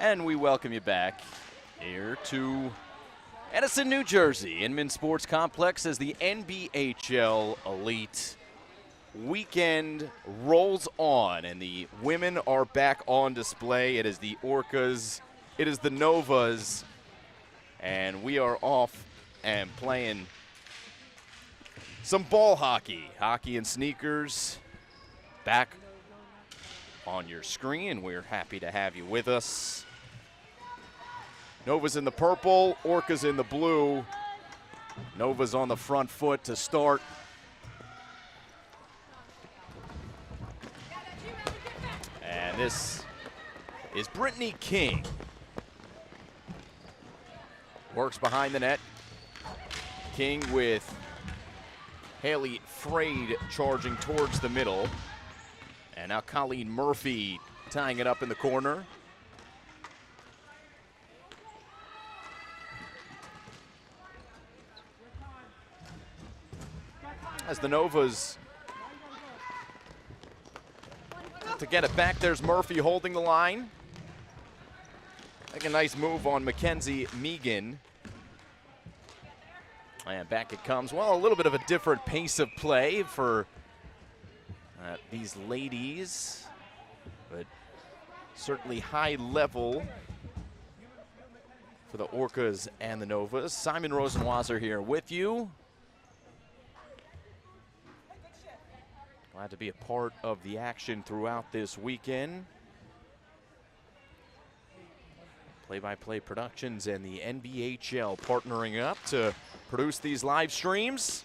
And we welcome you back here to Edison, New Jersey, Inman Sports Complex, as the NBHL Elite weekend rolls on and the women are back on display. It is the Orcas, it is the Novas, and we are off and playing some ball hockey. Hockey and sneakers back on your screen. We're happy to have you with us. Novas in the purple, Orcas in the blue. Novas on the front foot to start. And this is Brittany King. Works behind the net. King with Haley Frade charging towards the middle. And now Colleen Murphy tying it up in the corner. As the Novas to get it back, there's Murphy holding the line. Make a nice move on Mackenzie Megan. And back it comes. Well, a little bit of a different pace of play for these ladies, but certainly high level for the Orcas and the Novas. Simon Rosenwasser here with you. Glad to be a part of the action throughout this weekend. Play-by-play Productions and the NBHL partnering up to produce these live streams.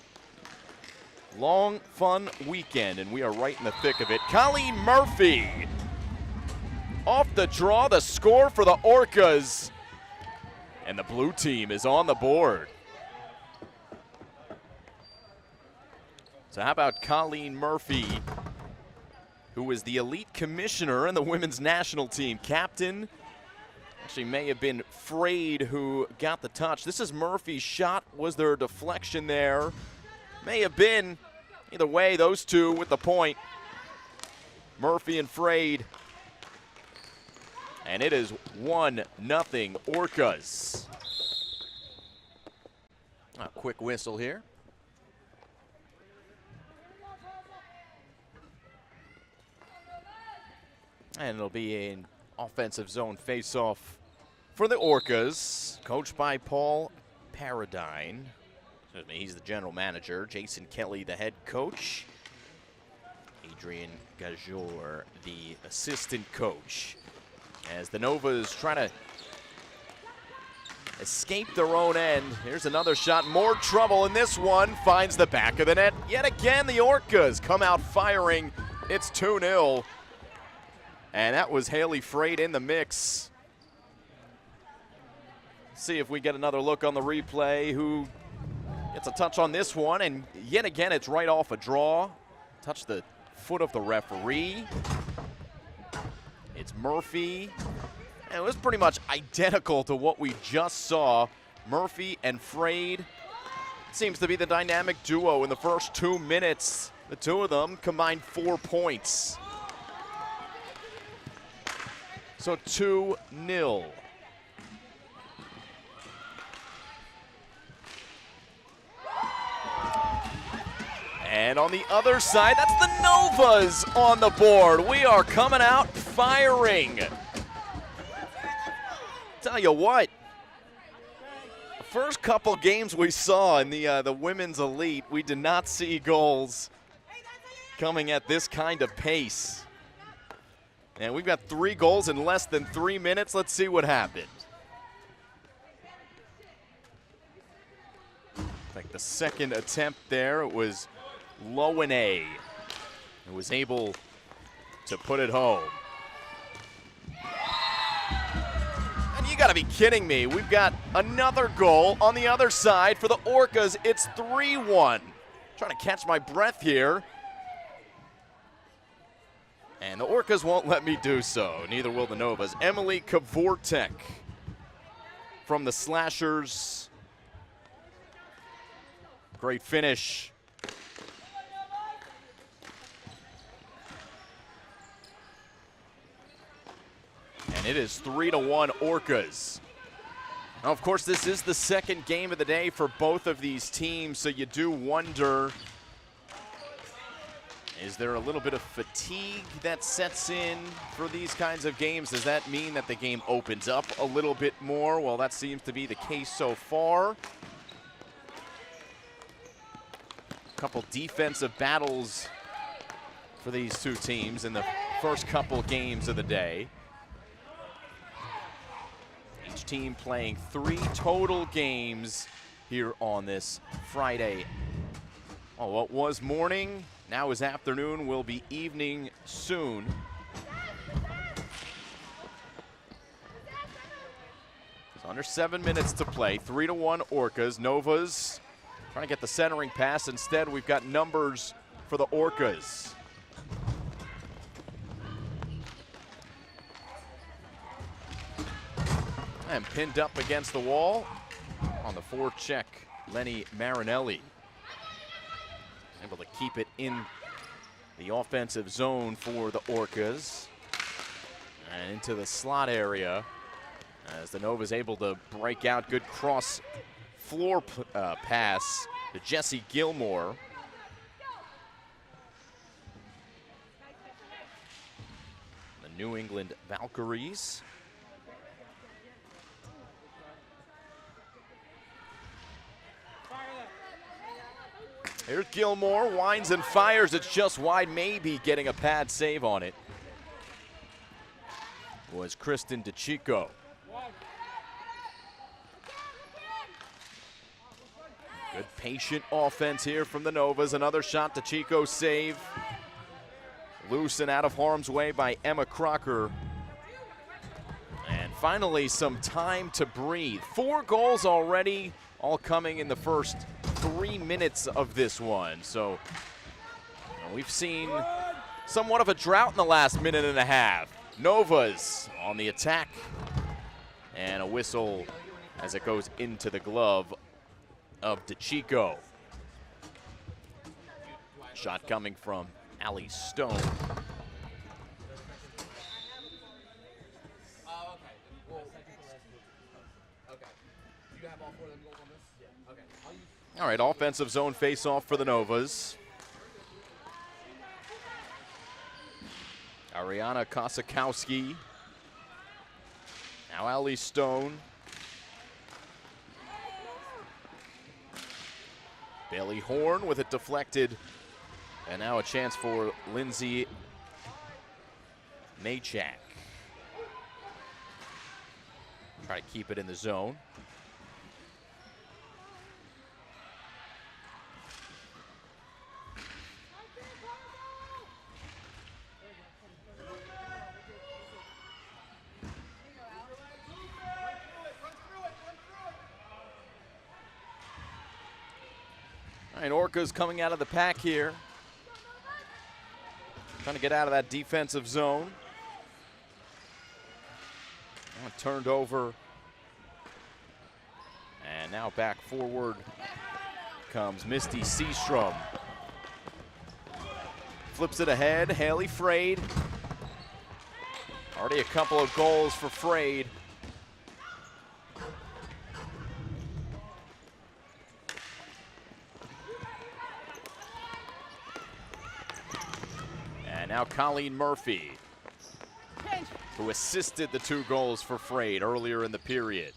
Long, fun weekend, and we are right in the thick of it. Colleen Murphy off the draw, the score for the Orcas. And the blue team is on the board. So how about Colleen Murphy, who is the elite commissioner in the women's national team, captain. Actually may have been Frade who got the touch. This is Murphy's shot. Was there a deflection there? May have been. Either way, those two with the point. Murphy and Frade. And it is 1-0 Orcas. A quick whistle here. And it'll be an offensive zone face-off for the Orcas, coached by Paul Paradine. Excuse me, he's the general manager. Jason Kelly, the head coach. Adrian Gajor, the assistant coach. As the Novas try to escape their own end. Here's another shot. More trouble in this one. Finds the back of the net. Yet again, the Orcas come out firing. It's 2-0. And that was Haley Frade in the mix. See if we get another look on the replay. Who gets a touch on this one, and yet again it's right off a draw. Touch the foot of the referee. It's Murphy. And it was pretty much identical to what we just saw. Murphy and Frade. Seems to be the dynamic duo in the first 2 minutes. The two of them combined 4 points. So 2-0. And on the other side, that's the Novas on the board. We are coming out firing. Tell you what, the first couple games we saw in the women's elite, we did not see goals coming at this kind of pace. And we've got 3 goals in less than 3 minutes. Let's see what happened. Like the second attempt there, it was Lowenay who was able to put it home. And you gotta be kidding me. We've got another goal on the other side for the Orcas. It's 3-1. Trying to catch my breath here. And the Orcas won't let me do so. Neither will the Novas. Emily Kavortek from the Slashers. Great finish. And it is 3-1 Orcas. Now, of course, this is the second game of the day for both of these teams, so you do wonder, is there a little bit of fatigue that sets in for these kinds of games? Does that mean that the game opens up a little bit more? Well, that seems to be the case so far. A couple defensive battles for these two teams in the first couple games of the day. Each team playing 3 total games here on this Friday. Oh, what was morning, now is afternoon, will be evening soon. It's under 7 minutes to play, 3-1 Orcas. Novas trying to get the centering pass. Instead, we've got numbers for the Orcas. And pinned up against the wall on the forecheck, Lenny Marinelli. Able to keep it in the offensive zone for the Orcas. And into the slot area as the Nova's able to break out. Good cross floor pass to Jesse Gilmore. The New England Valkyries. Here's Gilmore, winds and fires. It's just wide, maybe getting a pad save on it. Was Kristen DeChico. Good patient offense here from the Novas. Another shot, DeChico save. Loose and out of harm's way by Emma Crocker. And finally, some time to breathe. 4 goals already, all coming in the first 3 minutes of this one. So we've seen somewhat of a drought in the last minute and a half. Novas on the attack. And a whistle as it goes into the glove of DeChico. Shot coming from Allie Stone. All right, offensive zone face-off for the Novas. Ariana Kosakowski. Now Allie Stone. Bailey Horn with it deflected. And now a chance for Lindsay Nachak. Try to keep it in the zone. And Orcas coming out of the pack here. Trying to get out of that defensive zone. Turned over. And now back forward comes Misty Seastrom. Flips it ahead, Haley Frade. Already a couple of goals for Frade. And now Colleen Murphy, who assisted the 2 goals for Frade earlier in the period.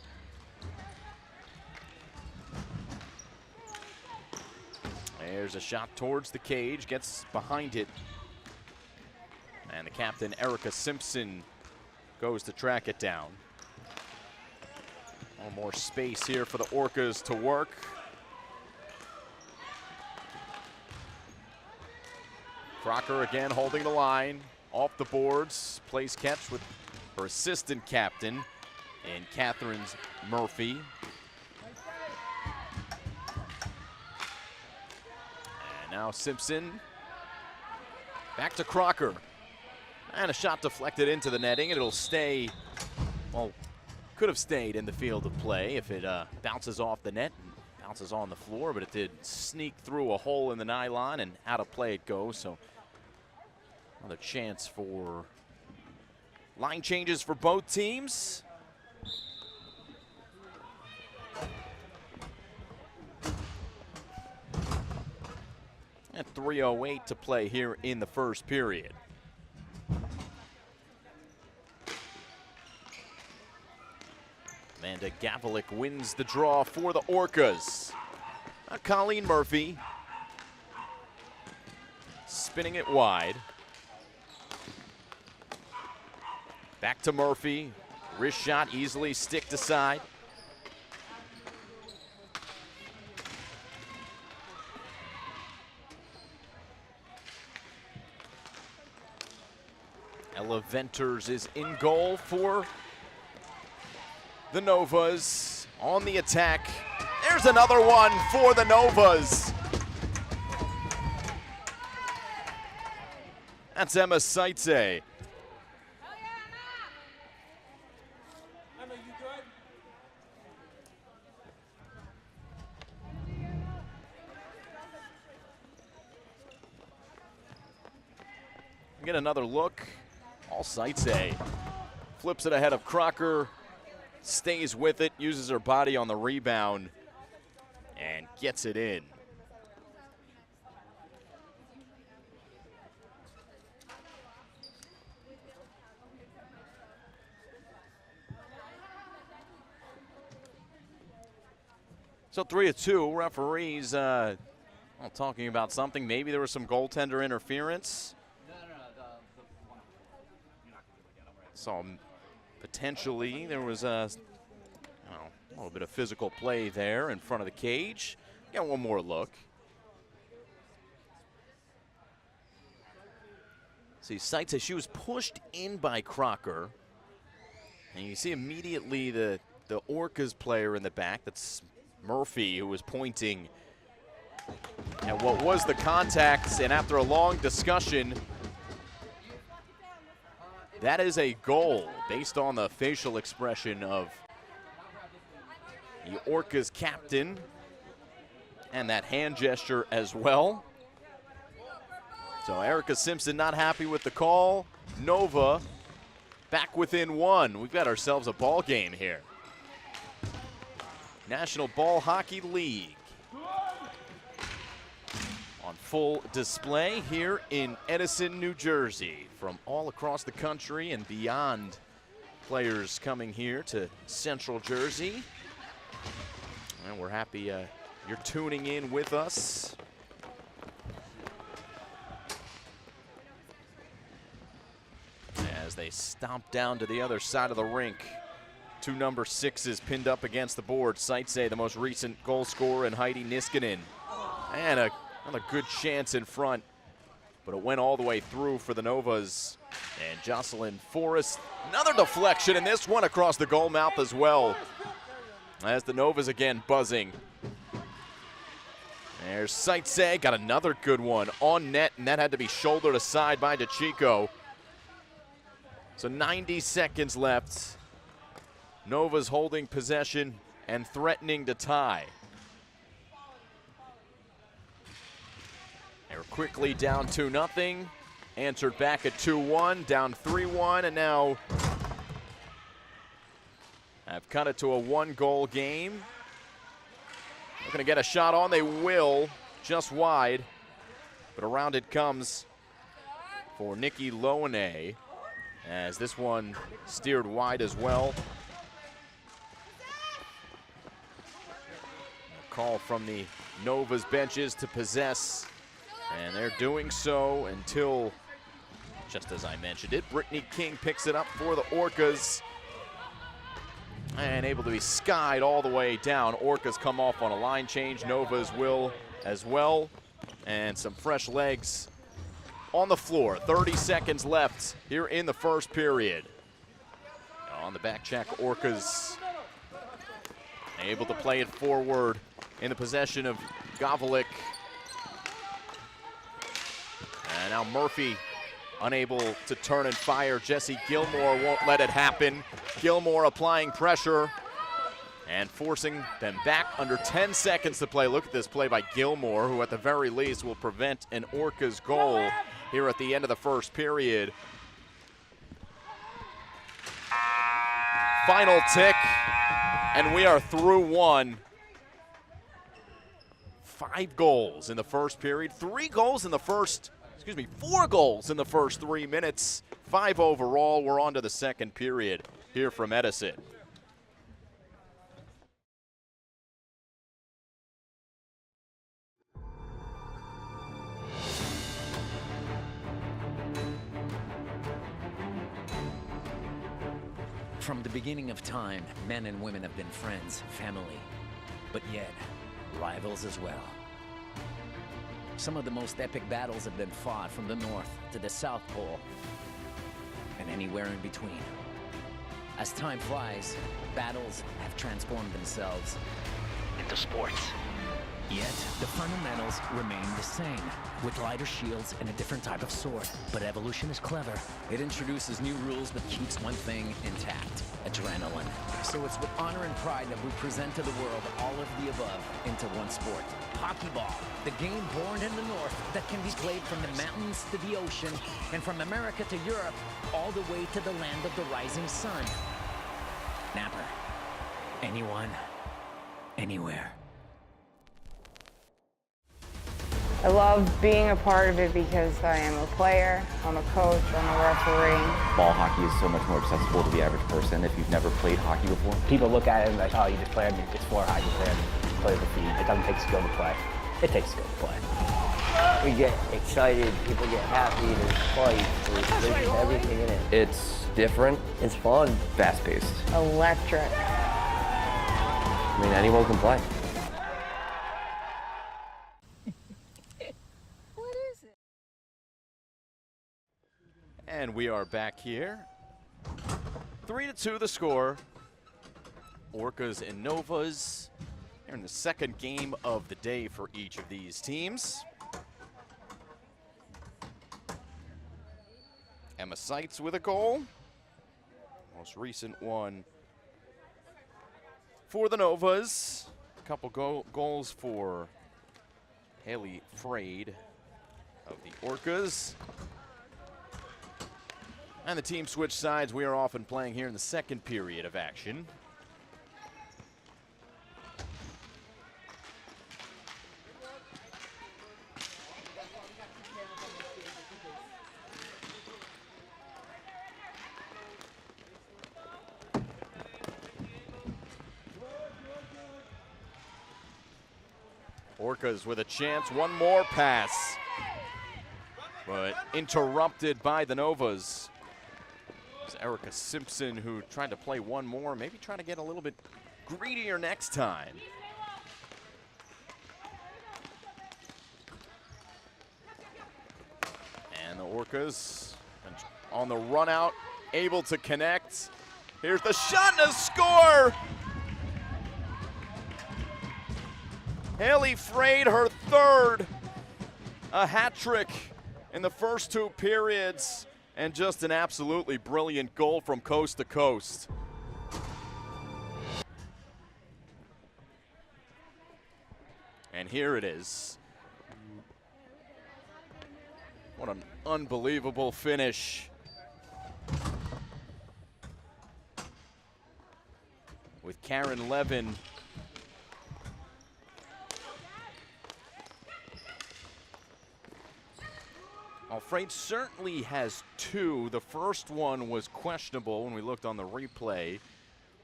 There's a shot towards the cage, gets behind it. And the captain, Erica Simpson, goes to track it down. A little more space here for the Orcas to work. Crocker again holding the line, off the boards, plays catch with her assistant captain in Catherine Murphy. And now Simpson, back to Crocker. And a shot deflected into the netting, and it'll stay, well, could have stayed in the field of play if it bounces off the net and bounces on the floor, but it did sneak through a hole in the nylon and out of play it goes. So another chance for Line changes for both teams. At 3:08 to play here in the first period. Amanda Gavlik wins the draw for the Orcas. Colleen Murphy spinning it wide. Back to Murphy. Wrist shot easily sticked aside. Ella Venters is in goal for the Novas. On the attack. There's another one for the Novas. That's Emma Seitze. Get another look. All Seitze flips it ahead of Crocker, stays with it, uses her body on the rebound, and gets it in. So 3-2, referees talking about something. Maybe there was some goaltender interference. Saw potentially there was a little bit of physical play there in front of the cage. Got one more look. See, Seitze, she was pushed in by Crocker. And you see immediately the Orcas player in the back, that's Murphy, who was pointing at what was the contact. And after a long discussion, that is a goal based on the facial expression of the Orcas captain and that hand gesture as well. So Erica Simpson not happy with the call. Nova back within one. We've got ourselves a ball game here. National Ball Hockey League on full display here in Edison, New Jersey. From all across the country and beyond, players coming here to Central Jersey. And we're happy you're tuning in with us. As they stomp down to the other side of the rink. Two number 6s pinned up against the board. Seitze, the most recent goal scorer, and Heidi Niskanen. And another good chance in front, but it went all the way through for the Novas. And Jocelyn Forrest, another deflection, and this one across the goal mouth as well. As the Novas again buzzing. There's Seitze, got another good one on net, and that had to be shouldered aside by DeChico. So 90 seconds left. Novas holding possession and threatening to tie. They're quickly down 2-0. Answered back at 2-1, down 3-1, and now have cut it to a 1-goal game. Looking to get a shot on, they will, just wide. But around it comes for Nikki Loane, as this one steered wide as well. A call from the Novas benches to possess, and they're doing so until, just as I mentioned it, Brittany King picks it up for the Orcas. And able to be skied all the way down. Orcas come off on a line change. Novas will as well. And some fresh legs on the floor. 30 seconds left here in the first period. On the back check, Orcas able to play it forward in the possession of Gavlik. And now Murphy unable to turn and fire. Jessie Gilmore won't let it happen. Gilmore applying pressure and forcing them back under 10 seconds to play. Look at this play by Gilmore, who at the very least will prevent an Orcas goal here at the end of the first period. final tick, and we are through one. 5 goals in the first period, 4 goals in the first 3 minutes, 5 overall. We're on to the second period here from Edison. From the beginning of time, men and women have been friends, family, but yet rivals as well. Some of the most epic battles have been fought from the North to the South Pole and anywhere in between. As time flies, battles have transformed themselves into sports. Yet, the fundamentals remain the same, with lighter shields and a different type of sword. But evolution is clever. It introduces new rules but keeps one thing intact: adrenaline. So it's with honor and pride that we present to the world all of the above into one sport. Hockey ball, the game born in the North that can be played from the mountains to the ocean, and from America to Europe, all the way to the land of the rising sun. Napper. Anyone, anywhere. I love being a part of it because I am a player, I'm a coach, I'm a referee. Ball hockey is so much more accessible to the average person if you've never played hockey before. People look at it like, oh, you just play, it's for hockey player, play with the feet. It doesn't take skill to play. It takes skill to play. We get excited, people get happy, there's fight, there's everything in it. It's different. It's fun. Fast-paced. Electric. I mean, anyone can play. And we are back here. 3-2 the score. Orcas and Novas here in the second game of the day for each of these teams. Emma Seitz with a goal. Most recent one for the Novas. A couple goals for Haley Frade of the Orcas. And the team switched sides. We are often playing here in the second period of action. Orcas with a chance, one more pass, but interrupted by the Novas. It's Erica Simpson who tried to play one more, maybe try to get a little bit greedier next time. And the Orcas on the run out, able to connect. Here's the shot and a score! Haley Frade, her third, a hat trick in the first 2 periods, and just an absolutely brilliant goal from coast to coast. And here it is. What an unbelievable finish. With Karen Levin Frade certainly has 2. The first one was questionable when we looked on the replay,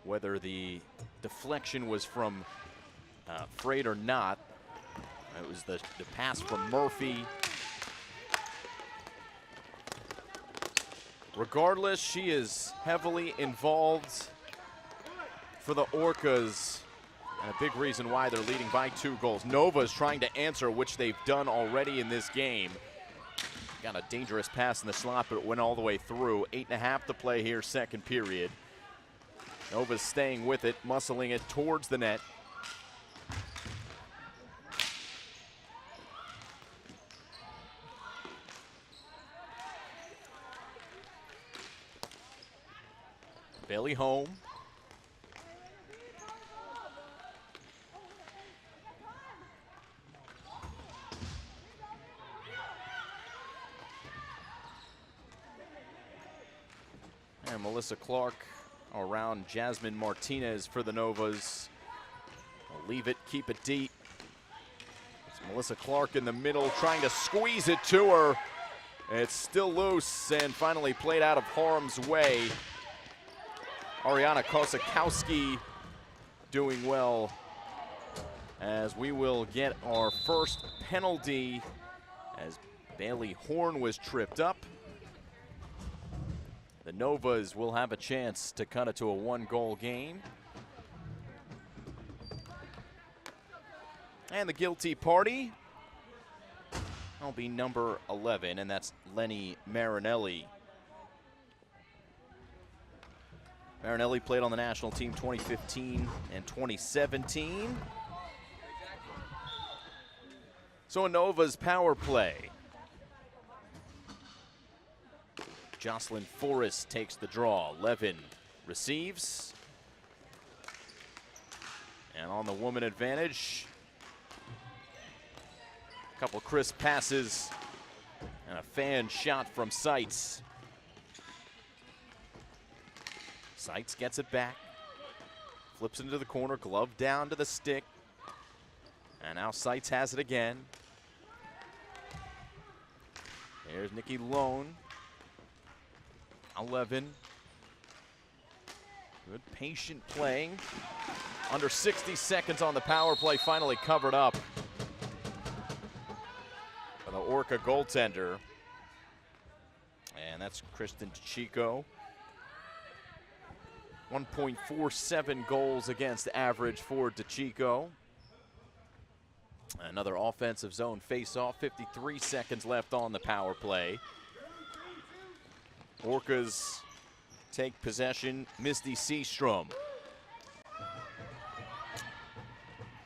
whether the deflection was from Frade or not. It was the pass from Murphy. Regardless, she is heavily involved for the Orcas, and a big reason why they're leading by 2 goals. Nova's trying to answer, which they've done already in this game. Got a dangerous pass in the slot, but it went all the way through. 8.5 to play here, second period. Nova's staying with it, muscling it towards the net. Bailey home. And Melissa Clark around Jasmine Martinez for the Novas. They'll leave it, keep it deep. It's Melissa Clark in the middle trying to squeeze it to her. It's still loose and finally played out of harm's way. Ariana Kosakowski doing well, as we will get our first penalty as Bailey Horn was tripped up. The Novas will have a chance to cut it to a 1-goal game. And the guilty party will be number 11, and that's Lenny Marinelli. Marinelli played on the national team 2015 and 2017. So a Nova's power play. Jocelyn Forrest takes the draw. Levin receives. And on the woman advantage, a couple crisp passes and a fan shot from Seitz. Seitz gets it back, flips into the corner, glove down to the stick. And now Seitz has it again. There's Nikki Lone. 11. Good patient playing. Under 60 seconds on the power play, finally covered up by the Orca goaltender. And that's Kristen DeChico. 1.47 goals against average for DeChico. Another offensive zone face-off, 53 seconds left on the power play. Orcas take possession. Misty Seastrom.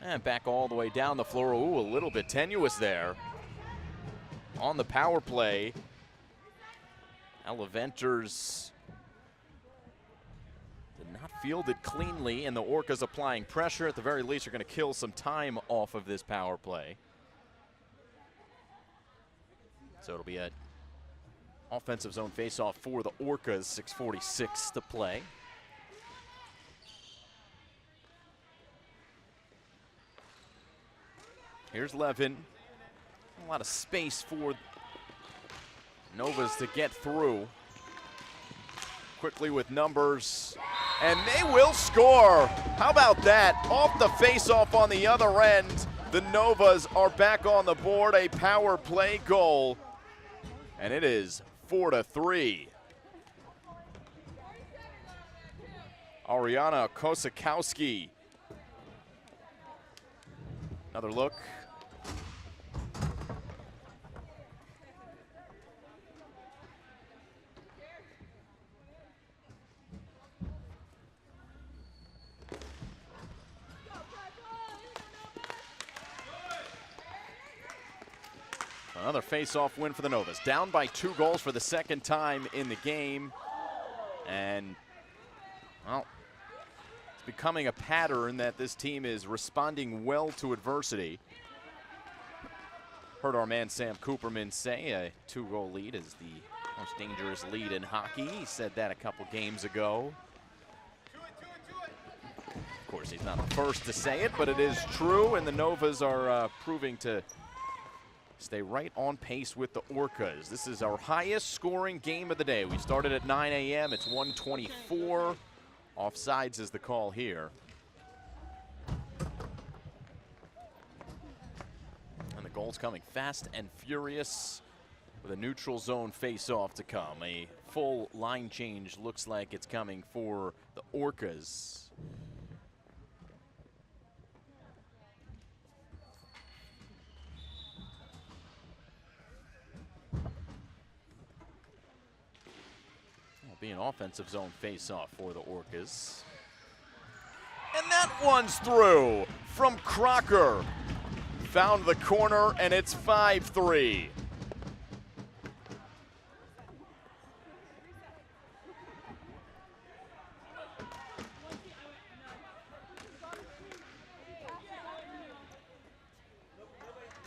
And back all the way down the floor. Ooh, a little bit tenuous there. On the power play, Eleventers did not field it cleanly, and the Orcas applying pressure. At the very least, are going to kill some time off of this power play. So it'll be a offensive zone faceoff for the Orcas, 6:46 to play. Here's Levin. A lot of space for Novas to get through. Quickly with numbers, and they will score. How about that? Off the faceoff on the other end, the Novas are back on the board, a power play goal, and it is 4-3. Ariana Kosakowski. Another look. Another face-off win for the Novas. Down by 2 goals for the second time in the game. And, well, it's becoming a pattern that this team is responding well to adversity. Heard our man Sam Cooperman say a 2-goal lead is the most dangerous lead in hockey. He said that a couple games ago. Of course, he's not the first to say it, but it is true, and the Novas are proving to stay right on pace with the Orcas. This is our highest scoring game of the day. We started at 9 a.m. It's 1:24. Offsides is the call here. And the goal's coming fast and furious with a neutral zone face-off to come. A full line change looks like it's coming for the Orcas. Be an offensive zone face-off for the Orcas. And that one's through from Crocker. Found the corner, and it's 5-3.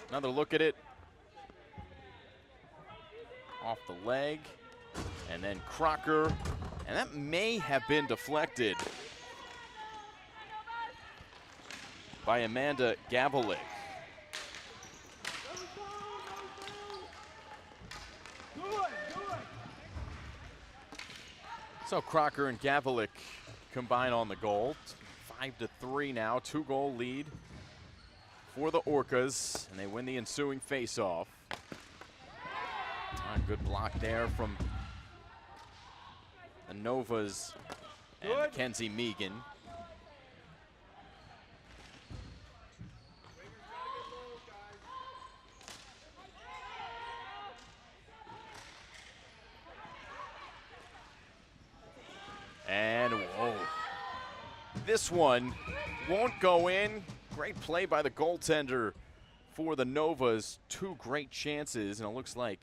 Another look at it. Off the leg. And then Crocker, And that may have been deflected by Amanda Gavalik. So Crocker and Gavalik combine on the goal. 5-3 now, 2-goal lead for the Orcas, and they win the ensuing face-off. Good block there from the Novas and Mackenzie Megan. And whoa, this one won't go in. Great play by the goaltender for the Novas. 2 great chances, and it looks like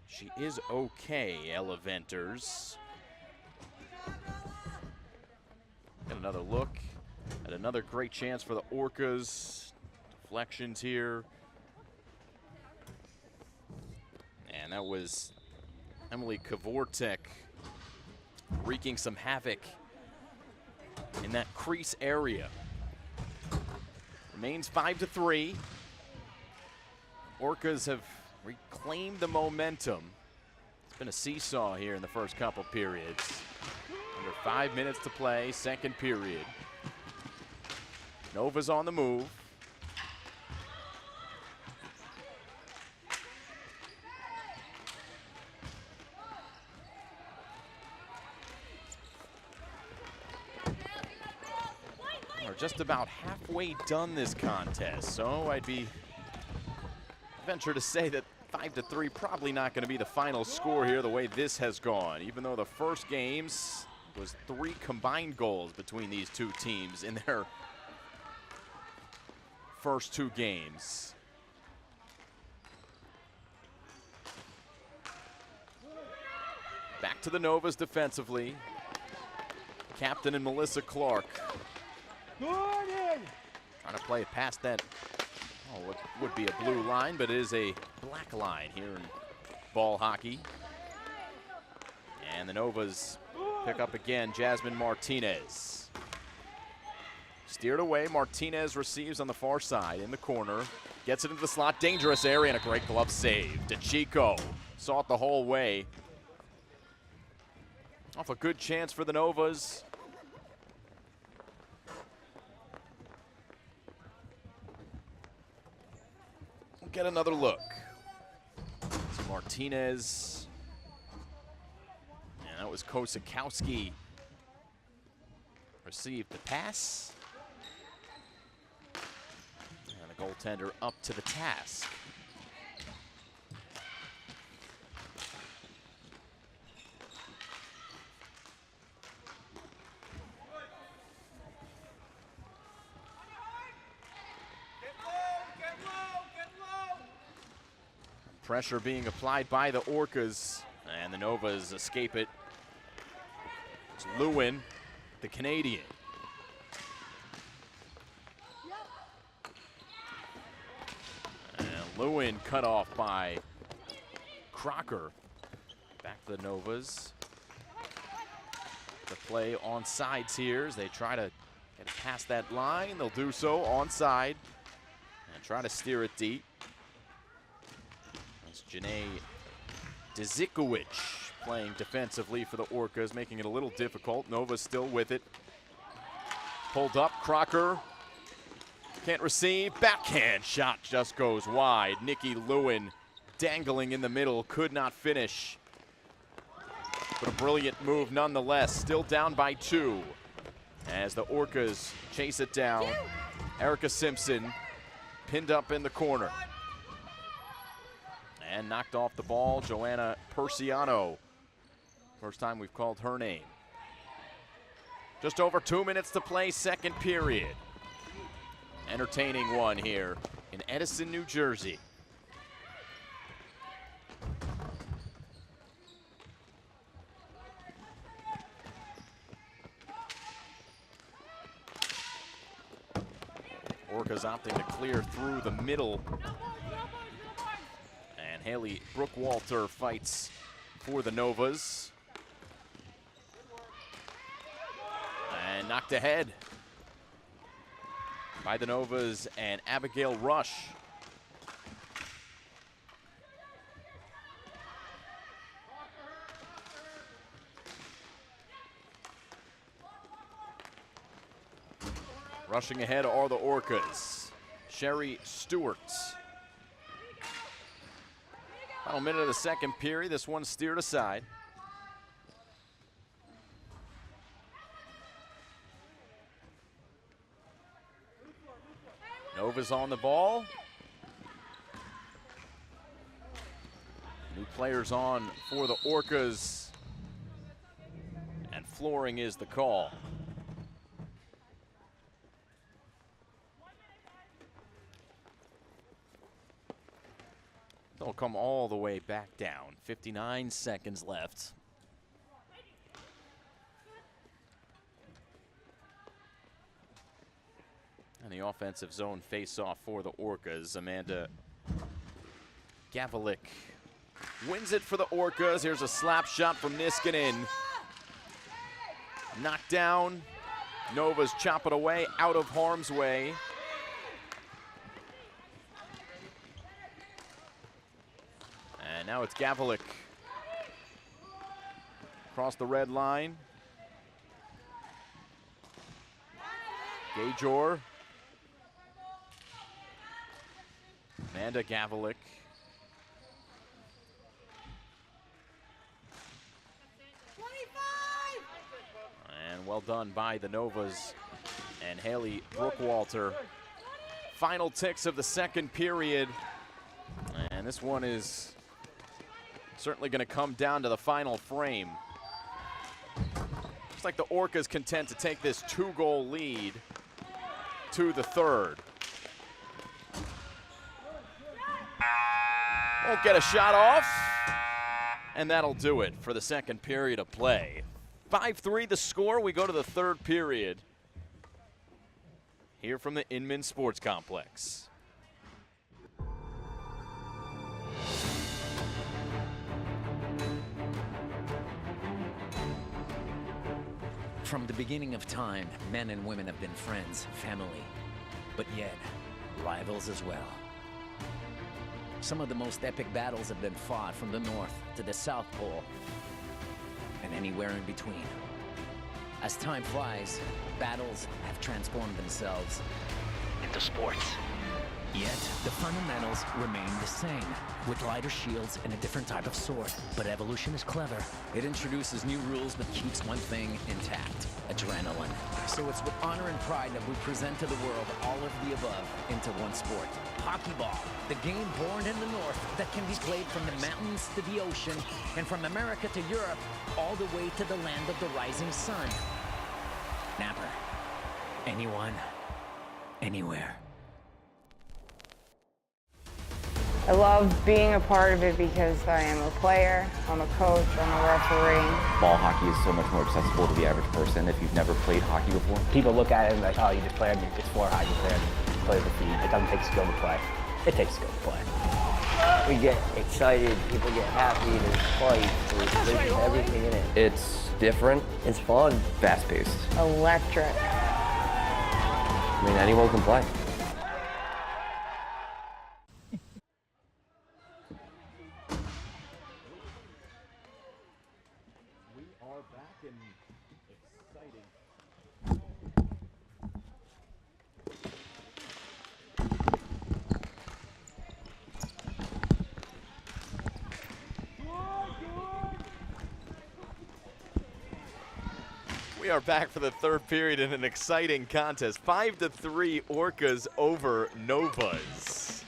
she is okay, Ella Venters. Got another look at another great chance for the Orcas. Deflections here. And that was Emily Kavortek wreaking some havoc in that crease area. Remains 5-3. Orcas have reclaimed the momentum. It's been a seesaw here in the first couple periods. Under 5 minutes to play, second period. Nova's on the move. We're just about halfway done this contest, so I'd venture to say that 5-3 probably not going to be the final score here the way this has gone, even though the first games was 3 combined goals between these two teams in their first 2 games. Back to the Novas defensively. Captain and Melissa Clark trying to play past that, what would be a blue line, but it is a black line here in ball hockey. And the Novas pick up again, Jasmine Martinez. Steered away, Martinez receives on the far side in the corner. Gets it into the slot, dangerous area, and a great glove save. DeChico saw it the whole way. Off a good chance for the Novas. We'll get another look. So Martinez. And that was Kosakowski. Received the pass. And the goaltender up to the task. Pressure being applied by the Orcas, and the Novas escape it. It's Lewin, the Canadian. And Lewin cut off by Crocker. Back to the Novas. The play on sides here as they try to get past that line. They'll do so on side and try to steer it deep. Janae Dzikowicz playing defensively for the Orcas, making it a little difficult. Nova's still with it. Pulled up, Crocker can't receive. Backhand shot just goes wide. Nikki Lewin dangling in the middle, could not finish. But a brilliant move nonetheless. Still down by 2 as the Orcas chase it down. Erica Simpson pinned up in the corner. And knocked off the ball, Joanna Persiano. First time we've called her name. Just over 2 minutes to play, second period. Entertaining one here in Edison, New Jersey. Orcas opting to clear through the middle. Haley Brookwalter fights for the Novas. knocked ahead by the Novas and Abigail Rush. Rushing ahead are the Orcas. Sherry Stewart. Final minute of the second period. This one steered aside. Nova's on the ball. New players on for the Orcas. And flooring is the call. They'll come all the way back down. 59 seconds left. And the offensive zone face-off for the Orcas. Amanda Gavalik wins it for the Orcas. Here's a slap shot from Niskanen. Knocked down. Novas chop it away, out of harm's way. And now it's Gavalik. Across the red line. Gajor. Amanda Gavalik. And well done by the Novas and Haley Brookwalter. Final ticks of the second period. And this one is certainly going to come down to the final frame. Looks like the Orcas content to take this 2-goal lead to the third. Won't get a shot off. And that'll do it for the second period of play. 5-3 the score. We go to the third period here from the Inman Sports Complex. From the beginning of time, men and women have been friends, family, but yet rivals as well. Some of the most epic battles have been fought from the North to the South Pole and anywhere in between. As time flies, battles have transformed themselves into sports. Yet, the fundamentals remain the same, with lighter shields and a different type of sword. But evolution is clever. It introduces new rules but keeps one thing intact: adrenaline. So it's with honor and pride that we present to the world all of the above into one sport. Hockey ball, the game born in the North that can be played from the mountains to the ocean, and from America to Europe, all the way to the land of the rising sun. Napper. Anyone, anywhere. I love being a part of it because I am a player, I'm a coach, I'm a referee. Ball hockey is so much more accessible to the average person if you've never played hockey before. People look at it and like, oh, you just play it's floor hockey player, play the feed. It doesn't take skill to play. It takes skill to play. We get excited, people get happy, there's fight, there's everything in it. It's different. It's fun. Fast-paced. Electric. I mean, anyone can play. We are back for the third period in an exciting contest. 5-3 Orcas over Novas.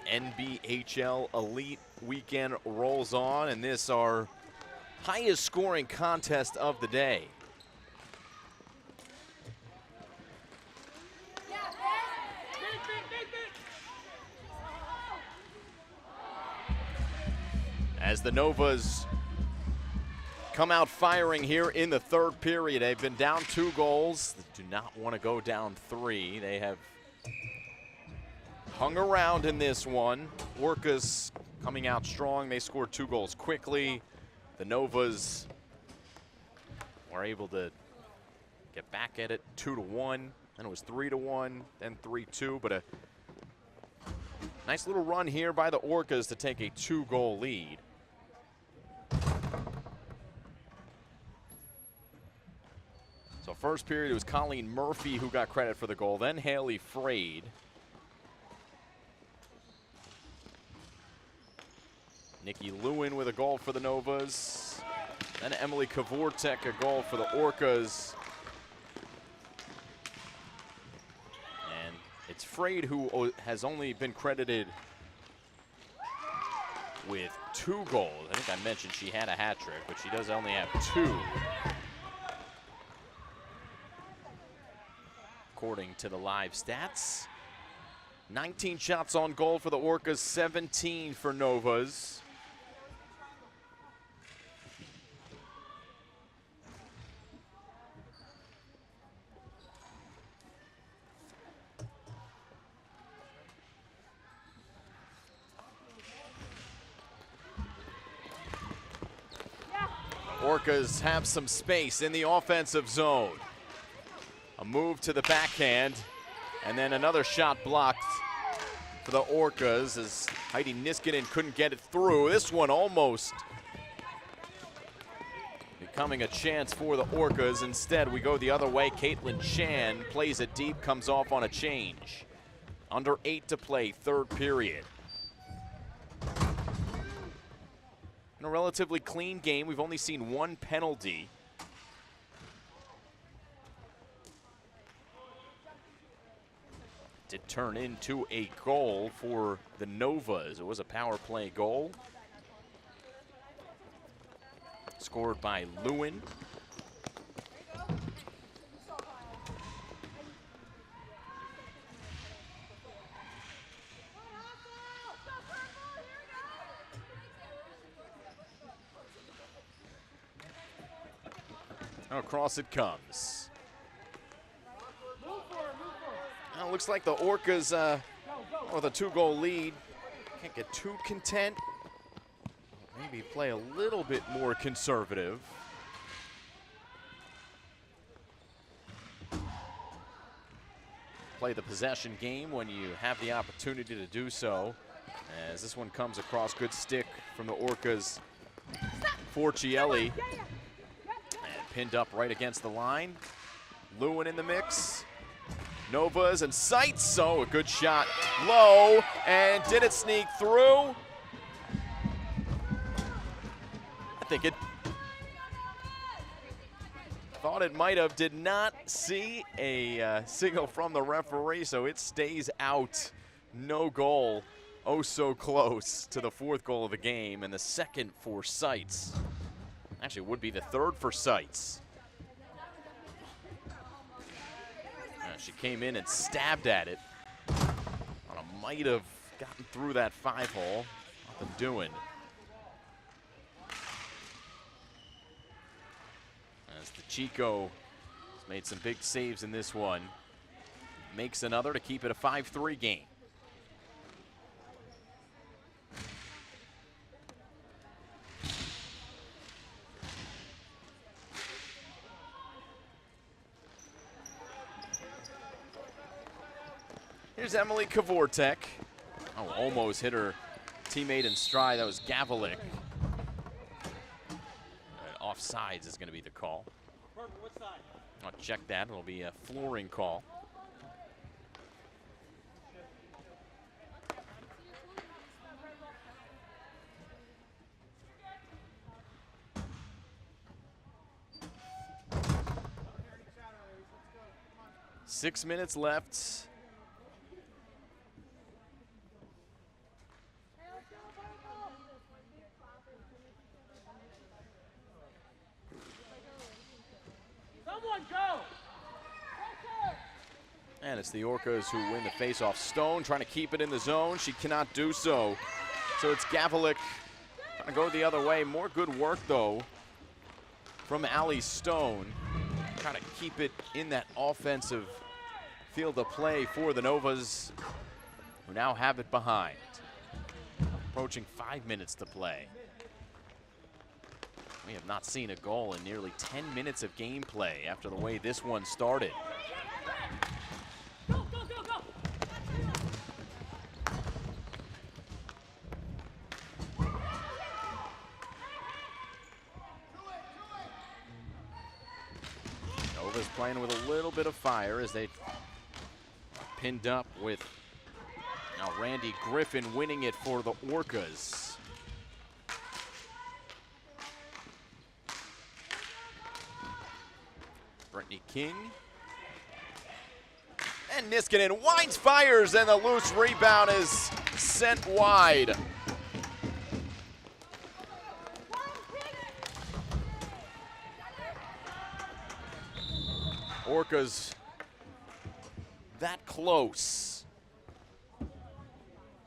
NBHL Elite Weekend rolls on, and this our highest scoring contest of the day. As the Novas come out firing here in the third period. They've been down 2 goals. They do not want to go down 3. They have hung around in this one. Orcas coming out strong. They scored 2 goals quickly. The Novas were able to get back at it 2-1. Then it was 3-1, then 3-2. But a nice little run here by the Orcas to take a 2-goal lead. So first period, it was Colleen Murphy who got credit for the goal, then Haley Frade. Nikki Lewin with a goal for the Novas. Then Emily Kavortek, a goal for the Orcas. And it's Frade who has only been credited with 2 goals. I think I mentioned she had a hat trick, but she does only have 2. According to the live stats. 19 shots on goal for the Orcas, 17 for Novas. Orcas have some space in the offensive zone. A move to the backhand, and then another shot blocked for the Orcas as Heidi Niskanen couldn't get it through. This one almost becoming a chance for the Orcas. Instead, we go the other way. Caitlin Chan plays it deep, comes off on a change. Under 8 to play, third period. In a relatively clean game, we've only seen 1 penalty. Did turn into a goal for the Novas. It was a power play goal. Scored by Lewin. Across it comes. Now looks like the Orcas with a 2-goal lead can't get too content. Maybe play a little bit more conservative. Play the possession game when you have the opportunity to do so. As this one comes across, good stick from the Orcas. Forcielli. And pinned up right against the line. Lewin in the mix. Novas and Seitz, so a good shot low, and did it sneak through? I think it thought it might have, did not see a signal from the referee, so it stays out. No goal, oh so close to the 4th goal of the game, and the 2nd for Seitz. Actually, it would be the 3rd for Seitz. She came in and stabbed at it. Might have gotten through that 5-hole. Nothing doing. As the Chico has made some big saves in this one. Makes another to keep it a 5-3 game. Here's Emily Kavortek. Oh, almost hit her teammate in stride. That was Gavalik. Offsides is going to be the call. I'll check that. It'll be a flooring call. Six minutes left. And it's the Orcas who win the faceoff. Stone trying to keep it in the zone. She cannot do so. So it's Gavalik trying to go the other way. More good work, though, from Allie Stone. Trying to keep it in that offensive field of play for the Novas, who now have it behind. Approaching 5 minutes to play. We have not seen a goal in nearly 10 minutes of gameplay after the way this one started. Nova's playing with a little bit of fire as they pinned up with now Randy Griffin winning it for the Orcas. Brittany King. And Niskanen winds, fires, and the loose rebound is sent wide. Orcas that close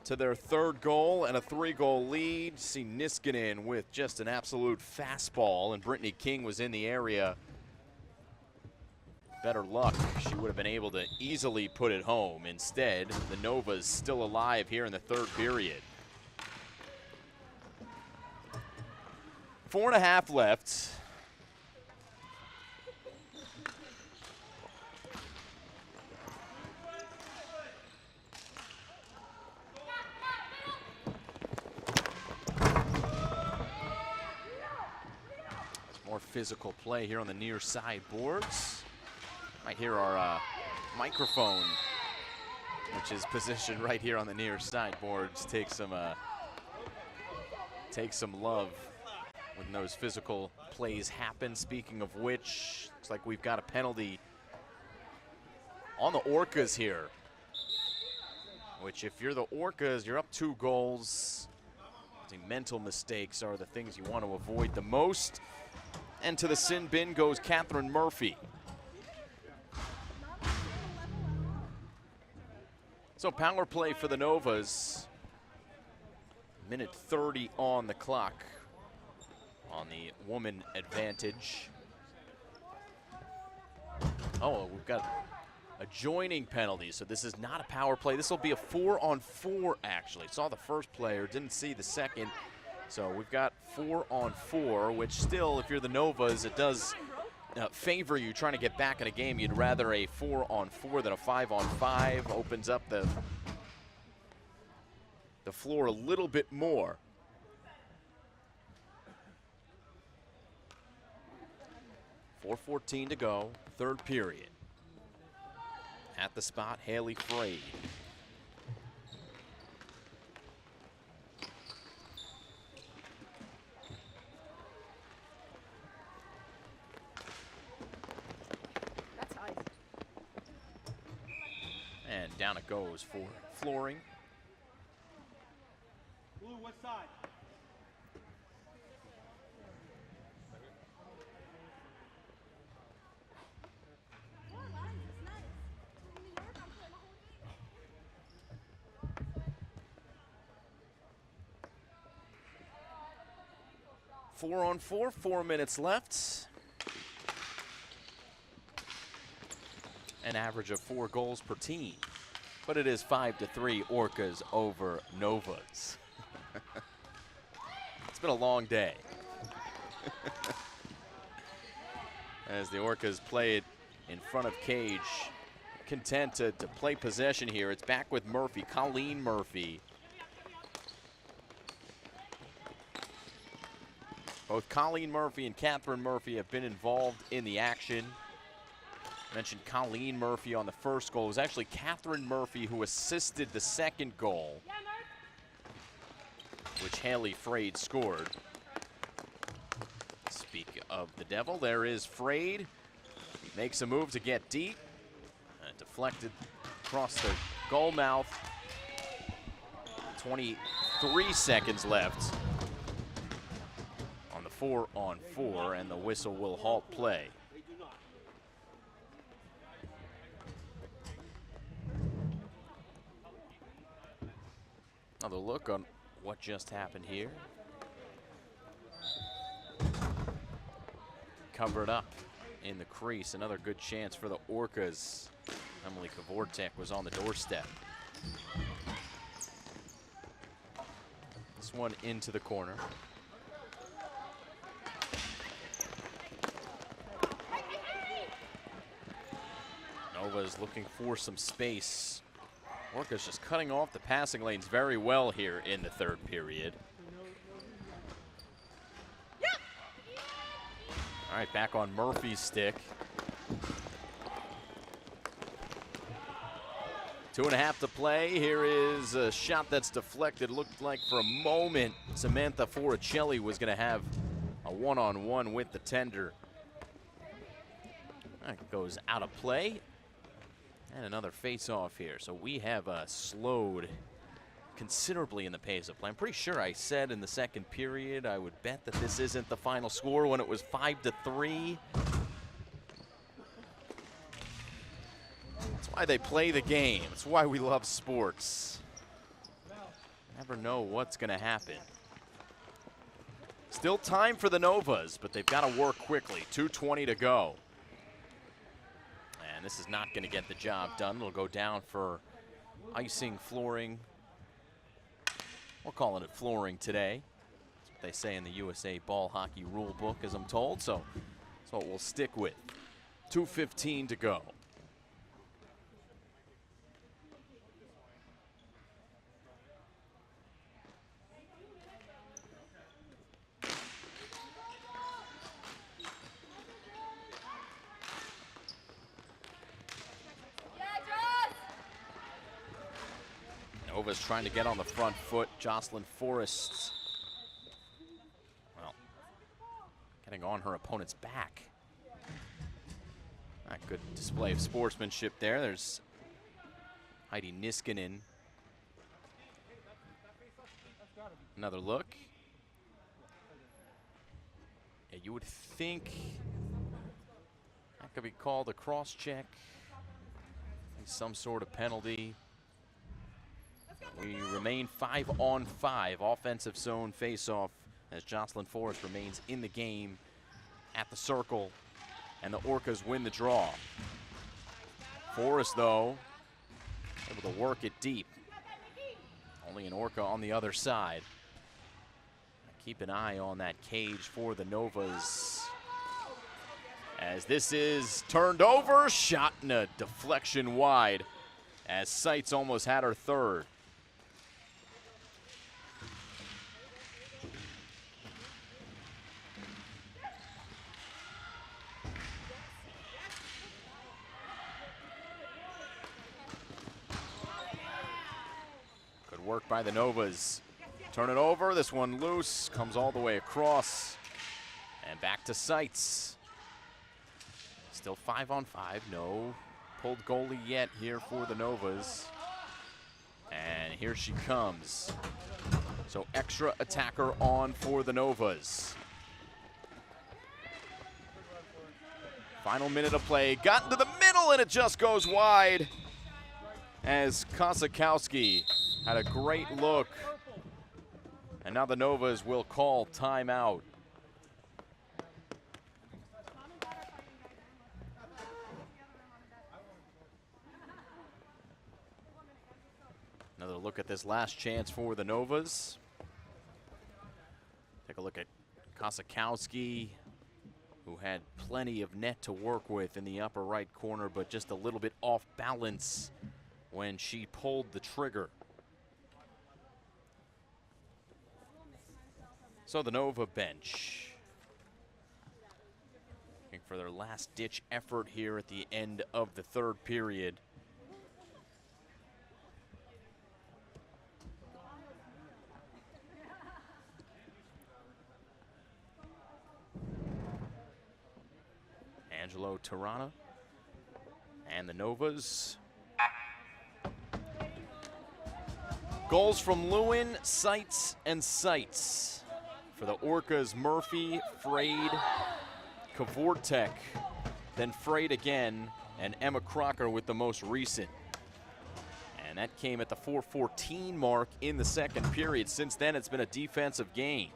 to their third goal and a 3-goal lead. See Niskanen with just an absolute fastball, and Brittany King was in the area. Better luck, she would have been able to easily put it home. Instead, the Nova's still alive here in the third period. 4.5 left. More physical play here on the near side boards. Might hear our microphone, which is positioned right here on the near side boards, take some love when those physical plays happen. Speaking of which, looks like we've got a penalty on the Orcas here, which if you're the Orcas, you're up 2 goals. I think mental mistakes are the things you want to avoid the most. And to the sin bin goes Catherine Murphy. So power play for the Novas. Minute 30 on the clock on the woman advantage. Oh, we've got a joining penalty, so this is not a power play. This will be a 4-on-4 actually. Saw the first player, didn't see the second. So we've got 4-on-4, which still, if you're the Novas, it does favor you trying to get back in a game. You'd rather a 4-on-4 than a 5-on-5. Opens up the floor a little bit more. .4:14 to go, third period. At the spot, Haley Frade. And down it goes for flooring. Blue, what side? Four on four, 4 minutes left. An average of 4 goals per team. But it is 5-3 Orcas over Novas. It's been a long day. As the Orcas play it in front of cage, content to play possession here. It's back with Murphy, Colleen Murphy. Both Colleen Murphy and Catherine Murphy have been involved in the action. Mentioned Colleen Murphy on the first goal. It was actually Catherine Murphy who assisted the second goal, which Haley Frade scored. Speak of the devil, there is Frade. Makes a move to get deep. Deflected across the goal mouth. 23 seconds left on the 4-on-4, and the whistle will halt play. Another look on what just happened here. Covered up in the crease. Another good chance for the Orcas. Emily Kavortek was on the doorstep. This one into the corner. Nova's looking for some space. Orcas just cutting off the passing lanes very well here in the third period. All right, back on Murphy's stick. 2.5 to play. Here is a shot that's deflected. Looked like for a moment Samantha Foricelli was going to have a one-on-one with the tender. That goes out of play. And another face-off here. So we have slowed considerably in the pace of play. I'm pretty sure I said in the second period I would bet that this isn't the final score when it was 5-3. That's why they play the game. It's why we love sports. Never know what's going to happen. Still time for the Novas, but they've got to work quickly. 2:20 to go. And this is not going to get the job done. It'll go down for icing, flooring. We're calling it flooring today. That's what they say in the USA Ball Hockey Rule Book, as I'm told. So that's what we'll stick with. 2:15 to go. Nova's trying to get on the front foot. Jocelyn Forrest, well, getting on her opponent's back. Not good display of sportsmanship there. There's Heidi Niskanen. Another look. Yeah, you would think that could be called a cross check. Some sort of penalty. We remain 5-on-5 offensive zone face-off as Jocelyn Forrest remains in the game at the circle, and the Orcas win the draw. Forrest, though, able to work it deep. Only an Orca on the other side. Keep an eye on that cage for the Novas, as this is turned over, shot in a deflection wide, as Seitz almost had her third. Work by the Novas. Turn it over. This one loose. Comes all the way across. And back to Seitz. Still 5-on-5. No pulled goalie yet here for the Novas. And here she comes. So extra attacker on for the Novas. Final minute of play. Got into the middle and it just goes wide. As Kosakowski had a great look. And now the Novas will call timeout. Another look at this last chance for the Novas. Take a look at Kosakowski, who had plenty of net to work with in the upper right corner, but just a little bit off balance when she pulled the trigger. So the Nova bench, looking for their last-ditch effort here at the end of the third period. Angelo Tirana and the Novas. Goals from Lewin, Seitz, and Seitz. For the Orcas, Murphy, Frade, Kavortek, then Frade again, and Emma Crocker with the most recent. And that came at the 4:14 mark in the second period. Since then, it's been a defensive game.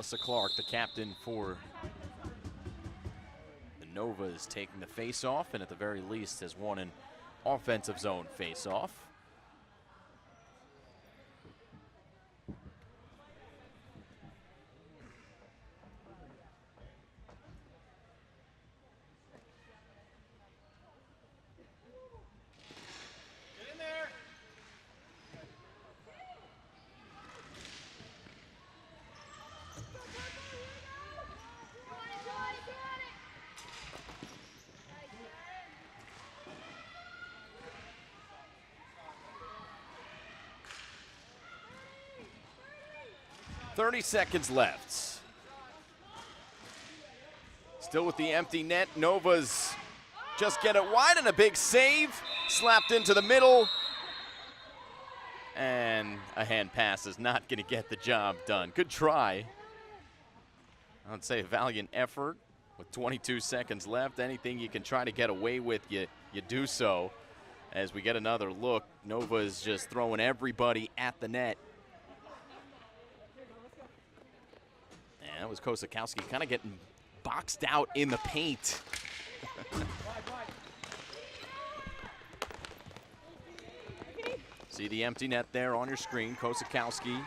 Melissa Clark, the captain for the Novas, taking the face-off, and at the very least has won an offensive zone faceoff. Get in there. Seconds left. Still with the empty net. Nova's just get it wide and a big save. Slapped into the middle. And a hand pass is not going to get the job done. Good try. I'd say a valiant effort with 22 seconds left. Anything you can try to get away with, you do so. As we get another look, Nova is just throwing everybody at the net. And that was Kosakowski kind of getting boxed out in the paint. See the empty net there on your screen. Kosakowski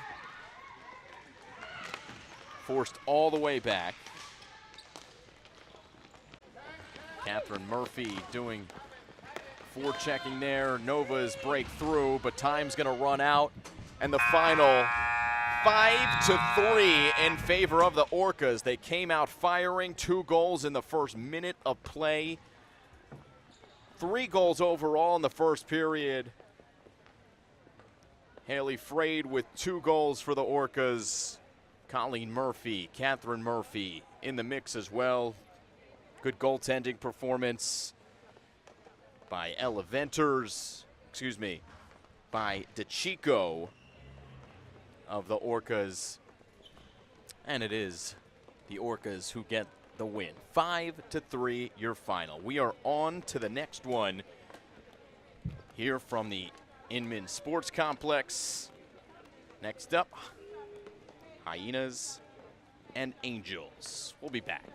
forced all the way back. Catherine Murphy doing forechecking there. Nova's break through, but time's going to run out. And the final 5-3 in favor of the Orcas. They came out firing. 2 goals in the first minute of play. 3 goals overall in the first period. Haley Frade with 2 goals for the Orcas. Colleen Murphy, Catherine Murphy in the mix as well. Good goaltending performance by Ella Venters, by DeChico of the Orcas. And it is the Orcas who get the win. 5-3 your final. We are on to the next one here from the Inman Sports Complex. Next up, Hyenas and Angels. We'll be back.